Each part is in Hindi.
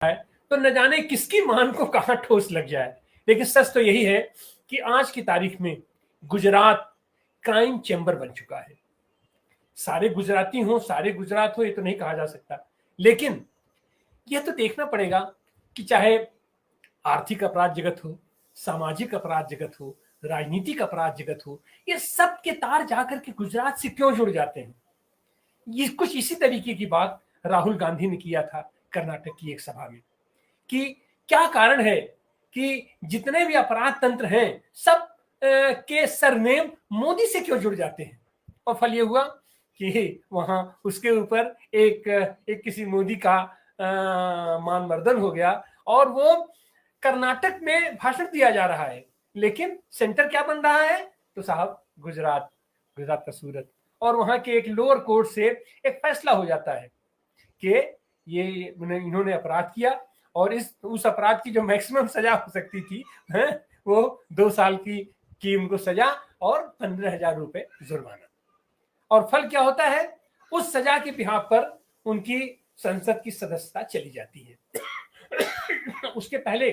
है तो न जाने किसकी मान को कहां ठोस लग जाए। लेकिन सच तो यही है कि आज की तारीख में गुजरात क्राइम चैम्बर बन चुका है। सारे गुजराती हो, सारे गुजरात हो, ये तो नहीं कहा जा सकता, लेकिन यह तो देखना पड़ेगा कि चाहे आर्थिक अपराध जगत हो, सामाजिक अपराध जगत हो, राजनीतिक अपराध जगत हो, ये सब के तार जाकर के गुजरात से क्यों जुड़ जाते हैं। ये कुछ इसी तरीके की बात राहुल गांधी ने किया था कर्नाटक की एक सभा में कि क्या कारण है कि जितने भी अपराध तंत्र हैं सब के सरनेम मोदी से क्यों जुड़ जाते हैं। और फल ये हुआ कि वहां उसके ऊपर एक किसी मोदी का मानमर्दन हो गया और वो कर्नाटक में भाषण दिया जा रहा है, लेकिन सेंटर क्या बन रहा है तो साहब गुजरात, गुजरात का सूरत। और वहां के एक लोअर कोर्ट से एक फैसला हो जाता है कि ये इन्होंने अपराध किया और उस अपराध की जो मैक्सिमम सजा हो सकती थी वो 2 साल की उनको सजा और 15,000 रुपए जुर्माना। और फल क्या होता है, उस सजा के बिहाफ पर उनकी संसद की सदस्यता चली जाती है। उसके पहले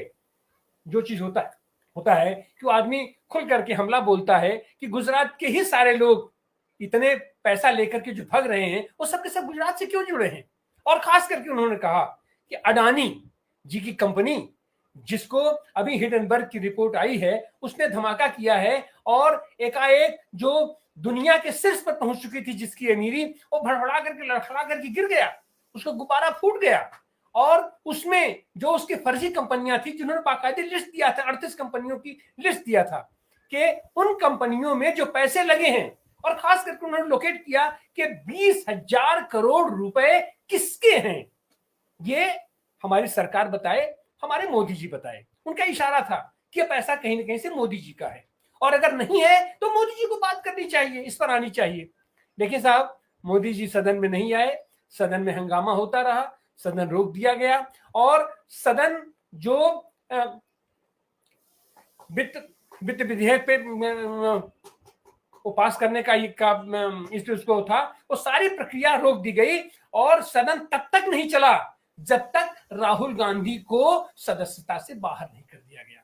जो चीज होता है कि वो आदमी खुल करके हमला बोलता है कि गुजरात के ही सारे लोग इतने पैसा लेकर के जो भाग रहे हैं वो सब के सब गुजरात से क्यों जुड़े हैं। और खास करके उन्होंने कहा कि अडानी जी की कंपनी, जिसको अभी हिडनबर्ग की रिपोर्ट आई है, उसने धमाका किया है और एकाएक जो दुनिया के शीर्ष पर पहुंच चुकी थी जिसकी अमीरी, वो भड़बड़ा करके लड़खड़ा करके गिर गया, उसका गुब्बारा फूट गया। और उसमें जो उसकी फर्जी कंपनियां थी जिन्होंने बाकायदे लिस्ट दिया था, 38 कंपनियों की लिस्ट दिया था कि उन कंपनियों में जो पैसे लगे हैं, और खास करके उन्होंने लोकेट किया कि 20,000 करोड़ रुपए किसके हैं। ये हमारी सरकार बताए, हमारे मोदी जी बताए। उनका इशारा था कि पैसा कहीं ना कहीं से मोदी जी का है और अगर नहीं है तो मोदी जी को बात करनी चाहिए, इस पर आनी चाहिए। लेकिन साहब मोदी जी सदन में नहीं आए, सदन में हंगामा होता रहा, सदन रोक दिया गया और सदन जो वित्त विधेयक पे वो पास करने का इस उसको था, वो सारी प्रक्रिया रोक दी गई और सदन तब तक नहीं चला जब तक राहुल गांधी को सदस्यता से बाहर नहीं कर दिया गया।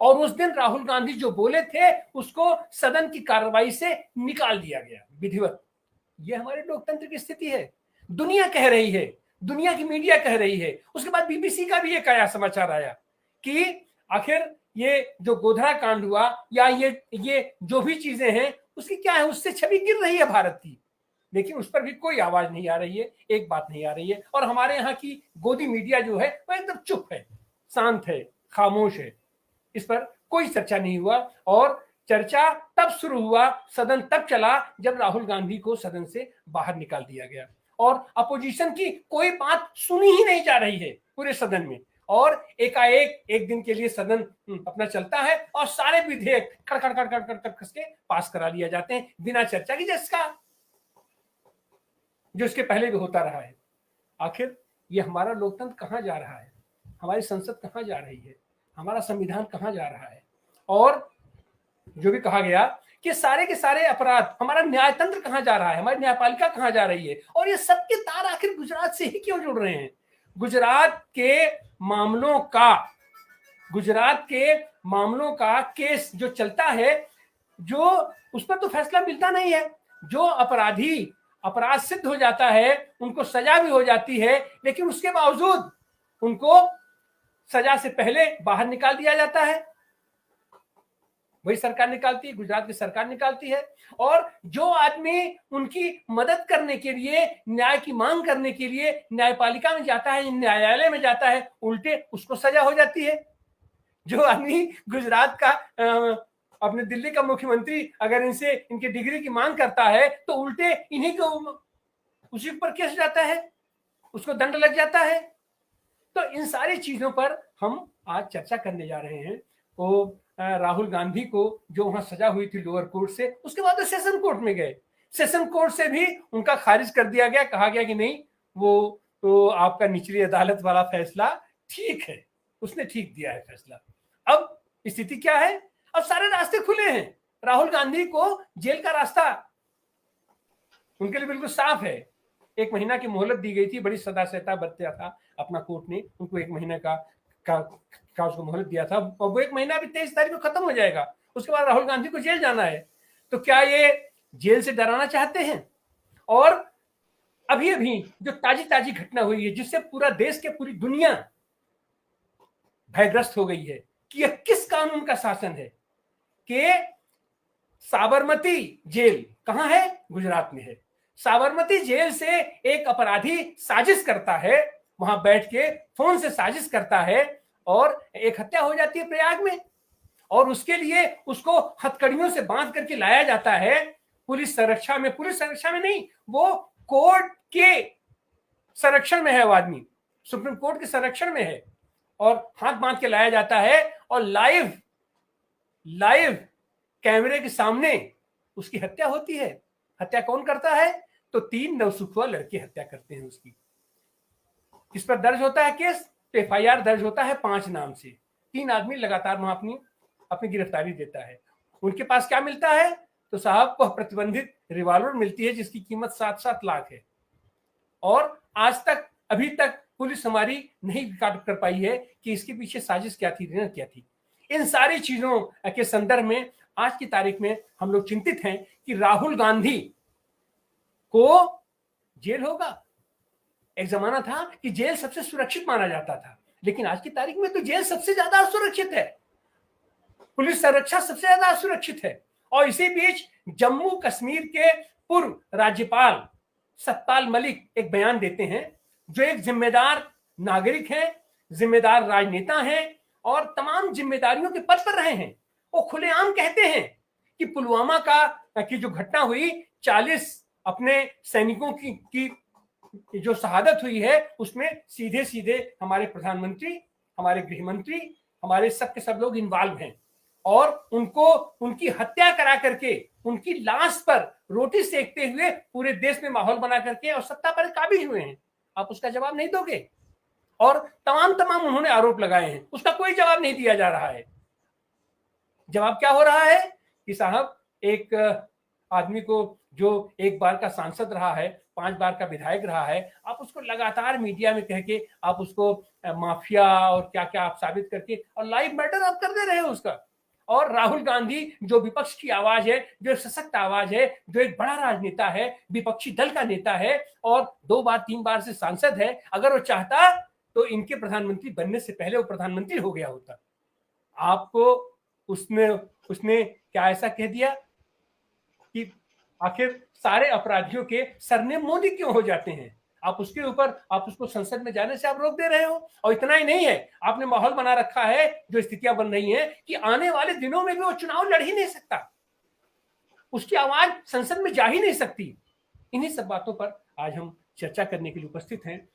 और उस दिन राहुल गांधी जो बोले थे उसको सदन की कार्रवाई से निकाल दिया गया विधिवत। ये हमारे लोकतंत्र की स्थिति है। दुनिया कह रही है, दुनिया की मीडिया कह रही है। उसके बाद बीबीसी का भी एक आया समाचार आया कि आखिर ये जो गोधरा कांड हुआ या ये जो भी चीजें हैं उसकी क्या है, उससे छवि गिर रही है भारत की, लेकिन उस पर भी कोई आवाज नहीं आ रही है, एक बात नहीं आ रही है। और हमारे यहाँ की गोदी मीडिया जो है वो एकदम चुप है, शांत है, खामोश है, इस पर कोई चर्चा नहीं हुआ। और चर्चा तब शुरू हुआ, सदन तब चला जब राहुल गांधी को सदन से बाहर निकाल दिया गया और अपोजिशन की कोई बात सुनी ही नहीं जा रही है पूरे सदन में। और एकाएक एक दिन के लिए सदन अपना चलता है और सारे विधेयक खड़ के पास करा लिया जाते हैं बिना चर्चा की, जिसका जो इसके पहले भी होता रहा है। आखिर ये हमारा लोकतंत्र कहाँ जा रहा है, हमारी संसद कहाँ जा रही है, हमारा संविधान कहाँ जा रहा है। और जो भी कहा गया कि सारे के सारे अपराध, हमारा न्यायतंत्र कहाँ जा रहा है, हमारी न्यायपालिका कहाँ जा रही है। और ये सबके तार आखिर गुजरात से ही क्यों जुड़ रहे हैं। गुजरात के मामलों का केस जो चलता है, जो उस पर तो फैसला मिलता नहीं है। जो अपराधी अपराध सिद्ध हो जाता है उनको सजा भी हो जाती है, लेकिन उसके बावजूद उनको सजा से पहले बाहर निकाल दिया जाता है। वही सरकार निकालती है, गुजरात की सरकार निकालती है। और जो आदमी उनकी मदद करने के लिए, न्याय की मांग करने के लिए न्यायपालिका में जाता है, न्यायालय में जाता है, उल्टे उसको सजा हो जाती है। जो आदमी गुजरात का अपने दिल्ली का मुख्यमंत्री अगर इनसे इनकी डिग्री की मांग करता है तो उल्टे इन्हीं को उसी पर केस जाता है, उसको दंड लग जाता है। तो इन सारी चीजों पर हम आज चर्चा करने जा रहे हैं। वो राहुल गांधी को जो वहां सजा हुई थी लोअर कोर्ट से, उसके बाद सेशन कोर्ट में गए, सेशन कोर्ट से भी उनका खारिज कर दिया गया। कहा गया कि नहीं, वो तो आपका निचली अदालत वाला फैसला ठीक है, उसने ठीक दिया है फैसला। अब स्थिति क्या है, अब सारे रास्ते खुले हैं। राहुल गांधी को जेल का रास्ता उनके लिए बिल्कुल साफ है। 1 महीना की मोहलत दी गई थी, बड़ी सदा सहता बरता था अपना कोर्ट ने, उनको 1 महीने का उसको मोहलत दिया था, और वो 1 महीना भी 23 तारीख को खत्म हो जाएगा, उसके बाद राहुल गांधी को जेल जाना है। तो क्या ये जेल से डराना चाहते हैं? और अभी अभी जो ताजी ताजी घटना हुई है, जिससे पूरा देश के पूरी दुनिया भयग्रस्त हो गई है कि यह किस कानून का शासन है, कि साबरमती जेल कहां है? गुजरात में है। साबरमती जेल से एक अपराधी साजिश करता है, वहां बैठ के फोन से साजिश करता है, और एक हत्या हो जाती है प्रयाग में, और उसके लिए उसको हथकड़ियों से बांध करके लाया जाता है पुलिस संरक्षा में। पुलिस संरक्षा में नहीं, वो कोर्ट के संरक्षण में है, वो आदमी सुप्रीम कोर्ट के संरक्षण में है, और हाथ बांध के लाया जाता है, और लाइव कैमरे के सामने उसकी हत्या होती है। हत्या कौन करता है? तो 3 नवसुखुआ लड़के हत्या करते हैं उसकी। इस पर दर्ज होता है केस, तो FIR दर्ज होता है 5 नाम से। 3 आदमी लगातार वहां अपनी गिरफ्तारी देता है। उनके पास क्या मिलता है? तो साहब को प्रतिबंधित रिवॉल्वर मिलती है, जिसकी कीमत 7-7 लाख है। और आज तक, अभी तक पुलिस हमारी नहीं कर पाई है कि इसके पीछे साजिश क्या थी, ऋण क्या थी। इन सारी चीजों के संदर्भ में आज की तारीख में हम लोग चिंतित हैं कि राहुल गांधी को जेल होगा। एक जमाना था कि जेल सबसे सुरक्षित माना जाता था, लेकिन आज की तारीख में तो जेल सबसे ज्यादा असुरक्षित है, पुलिस संरक्षा सबसे ज्यादा असुरक्षित है। और इसी बीच जम्मू कश्मीर के पूर्व राज्यपाल सतपाल मलिक एक बयान देते हैं, जो एक जिम्मेदार नागरिक हैं, जिम्मेदार राजनेता हैं, और तमाम जिम्मेदारियों के पद पर रहे हैं। वो खुलेआम कहते हैं कि पुलवामा की जो घटना हुई, 40 अपने सैनिकों की जो शहादत हुई है, उसमें सीधे सीधे हमारे प्रधानमंत्री, हमारे गृह मंत्री, हमारे सब के सब लोग इन्वॉल्व हैं, और उनको उनकी हत्या करा करके उनकी लाश पर रोटी सेकते हुए पूरे देश में माहौल बना करके और सत्ता पर काबिज हुए हैं। आप उसका जवाब नहीं दोगे? और तमाम उन्होंने आरोप लगाए हैं, उसका कोई जवाब नहीं दिया जा रहा है। जवाब क्या हो रहा है कि साहब, एक आदमी को जो 1 बार का सांसद रहा है, 5 बार का विधायक रहा है, आप उसको लगातार मीडिया में कह के आप उसको माफिया और क्या क्या आप साबित करके और लाइव मैटर आप कर दे रहे हो उसका। और राहुल गांधी जो विपक्ष की आवाज है, जो सशक्त आवाज है, जो एक बड़ा राजनेता है, विपक्षी दल का नेता है, और 2 बार 3 बार से सांसद है, अगर वो चाहता तो इनके प्रधानमंत्री बनने से पहले वो प्रधानमंत्री हो गया होता। आपको उसने क्या ऐसा कह दिया कि आखिर सारे अपराधियों के सरनेम मोदी क्यों हो जाते हैं? आप उसको संसद में जाने से आप रोक दे रहे हो। और इतना ही नहीं है, आपने माहौल बना रखा है, जो स्थितियां बन रही हैं कि आने वाले दिनों में भी वो चुनाव लड़ ही नहीं सकता, उसकी आवाज संसद में जा ही नहीं सकती। इन्हीं सब बातों पर आज हम चर्चा करने के लिए उपस्थित हैं।